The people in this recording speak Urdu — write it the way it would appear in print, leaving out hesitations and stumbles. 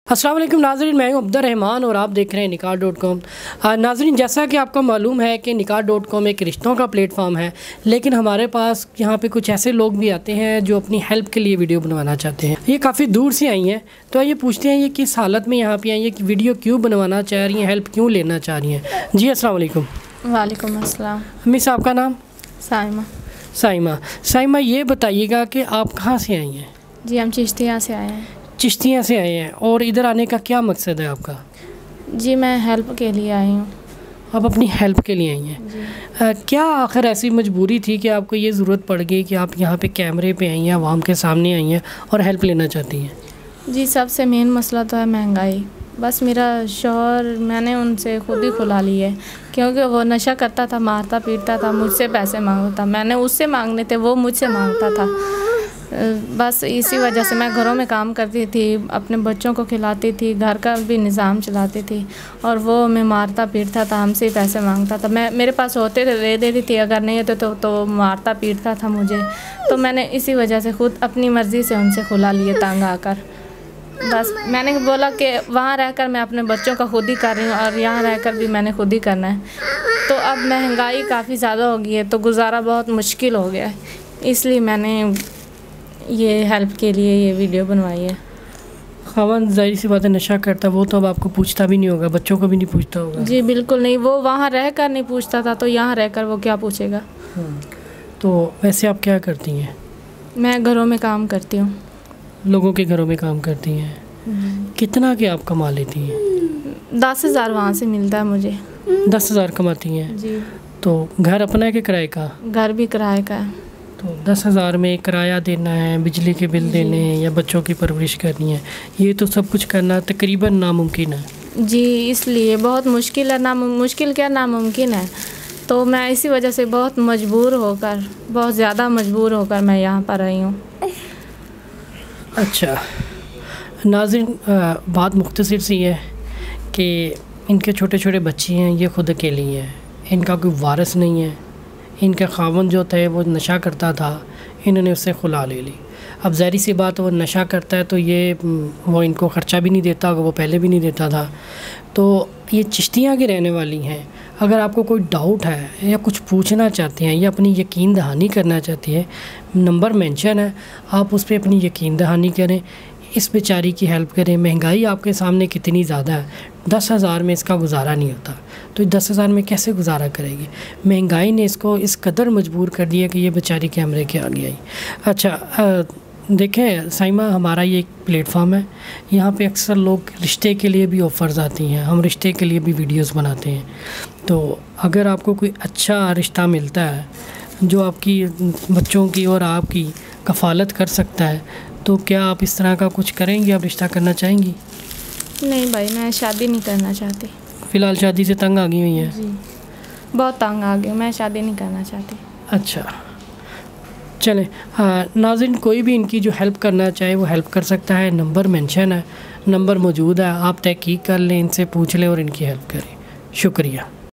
السلام علیکم ناظرین، میں ہوں عبدالرحمان اور آپ دیکھ رہے ہیں نکاح.com۔ ناظرین، جیسا کہ آپ کو معلوم ہے کہ نکاح.com ایک رشتوں کا پلیٹ فارم ہے، لیکن ہمارے پاس یہاں پہ کچھ ایسے لوگ بھی آتے ہیں جو اپنی ہیلپ کے لیے ویڈیو بنوانا چاہتے ہیں۔ یہ کافی دور سے آئی ہیں، تو یہ پوچھتے ہیں یہ کس حالت میں یہاں پہ آئی ہیں کہ ویڈیو کیوں بنوانا چاہ رہی ہیں، ہیلپ کیوں لینا چاہ رہی ہیں۔ جی السلام علیکم۔ وعلیکم السلام۔ امی صاحب کا نام؟ سائمہ۔ یہ بتائیے گا کہ آپ کہاں سے آئی ہیں؟ جی ہم چشتیاں سے آئے ہیں۔ چشتیاں سے آئے ہیں، اور ادھر آنے کا کیا مقصد ہے آپ کا؟ جی میں ہیلپ کے لیے آئی ہوں۔ آپ اپنی ہیلپ کے لیے آئی ہیں؟ جی۔ کیا آخر ایسی مجبوری تھی کہ آپ کو یہ ضرورت پڑ گئی کہ آپ یہاں پہ کیمرے پہ آئی ہیں، عوام کے سامنے آئی ہیں اور ہیلپ لینا چاہتی ہیں؟ جی سب سے مین مسئلہ تو ہے مہنگائی۔ بس میرا شوہر، میں نے ان سے خود ہی کھلا لی ہے، کیونکہ وہ نشہ کرتا تھا، مارتا پیٹتا تھا، مجھ سے پیسے مانگتا تھا، میں نے اس سے مانگنے تھے، وہ مجھ سے مانگتا تھا۔ بس اسی وجہ سے میں گھروں میں کام کرتی تھی، اپنے بچوں کو کھلاتی تھی، گھر کا بھی نظام چلاتی تھی، اور وہ میں مارتا پیٹتا تھا، ہم سے ہی پیسے مانگتا تھا۔ میں میرے پاس ہوتے تھے دے دیتی تھی، اگر نہیں ہوتے تو مارتا پیٹتا تھا مجھے۔ تو میں نے اسی وجہ سے خود اپنی مرضی سے ان سے کھلا لیے تنگ آ کر۔ بس میں نے بولا کہ وہاں رہ کر میں اپنے بچوں کا خود ہی کر رہی ہوں، اور یہاں رہ کر بھی میں نے خود ہی کرنا ہے۔ تو اب مہنگائی کافی زیادہ ہو گئی ہے، تو گزارا بہت مشکل ہو گیا ہے، اس لیے میں نے یہ ہیلپ کے لیے یہ ویڈیو بنوائی ہے۔ خاوند ظاہر سی بات ہے نشہ کرتا ہے، وہ تو اب آپ کو پوچھتا بھی نہیں ہوگا، بچوں کو بھی نہیں پوچھتا ہوگا۔ جی بالکل نہیں، وہ وہاں رہ کر نہیں پوچھتا تھا، تو یہاں رہ کر وہ کیا پوچھے گا۔ تو ویسے آپ کیا کرتی ہیں؟ میں گھروں میں کام کرتی ہوں۔ لوگوں کے گھروں میں کام کرتی ہیں؟ کتنا کہ آپ کما لیتی ہیں؟ 10,000 وہاں سے ملتا ہے مجھے۔ 10,000 کماتی ہیں؟ جی۔ تو گھر اپنا ہے کہ کرائے کا؟ گھر بھی کرائے کا ہے۔ تو 10,000 میں کرایہ دینا ہے، بجلی کے بل دینے ہیں، یا بچوں کی پرورش کرنی ہے، یہ تو سب کچھ کرنا تقریباً ناممکن ہے۔ جی اس لیے بہت مشکل ہے، مشکل کیا ناممکن ہے۔ تو میں اسی وجہ سے بہت مجبور ہو کر، بہت زیادہ مجبور ہو کر میں یہاں پر آئی ہوں۔ اچھا ناظرین، بات مختصر سی ہے کہ ان کے چھوٹے چھوٹے بچے ہیں، یہ خود اکیلی ہیں، ان کا کوئی وارث نہیں ہے۔ ان کا خاوند جو تھے وہ نشہ کرتا تھا، انہوں نے اس سے خلا لے لی۔ اب ظاہری سی بات، وہ نشہ کرتا ہے تو وہ ان کو خرچہ بھی نہیں دیتا ہوگا، وہ پہلے بھی نہیں دیتا تھا۔ تو یہ چشتیاں کی رہنے والی ہیں۔ اگر آپ کو کوئی ڈاؤٹ ہے یا کچھ پوچھنا چاہتے ہیں یا اپنی یقین دہانی کرنا چاہتی ہیں، نمبر مینشن ہے، آپ اس پہ اپنی یقین دہانی کریں، اس بیچاری کی ہیلپ کریں۔ مہنگائی آپ کے سامنے کتنی زیادہ ہے، 10,000 میں اس کا گزارا نہیں ہوتا، تو 10,000 میں کیسے گزارا کرے گی؟ مہنگائی نے اس کو اس قدر مجبور کر دیا کہ یہ بیچاری کیمرے کے آگے آئی۔ اچھا دیکھیں سائمہ، ہمارا یہ ایک پلیٹ فارم ہے، یہاں پہ اکثر لوگ رشتے کے لیے بھی آفرز آتی ہیں، ہم رشتے کے لیے بھی ویڈیوز بناتے ہیں۔ تو اگر آپ کو کوئی اچھا رشتہ ملتا ہے جو آپ کی بچوں کی اور آپ کی کفالت کر سکتا ہے، تو کیا آپ اس طرح کا کچھ کریں گی؟ آپ رشتہ کرنا چاہیں گی؟ نہیں بھائی، میں شادی نہیں کرنا چاہتی۔ فی الحال شادی سے تنگ آ گئی ہوئی ہیں؟ جی بہت تنگ آ گئی، میں شادی نہیں کرنا چاہتی۔ اچھا چلیں، ناظرین کوئی بھی ان کی جو ہیلپ کرنا چاہے وہ ہیلپ کر سکتا ہے، نمبر مینشن ہے، نمبر موجود ہے، آپ تحقیق کر لیں، ان سے پوچھ لیں اور ان کی ہیلپ کریں۔ شکریہ۔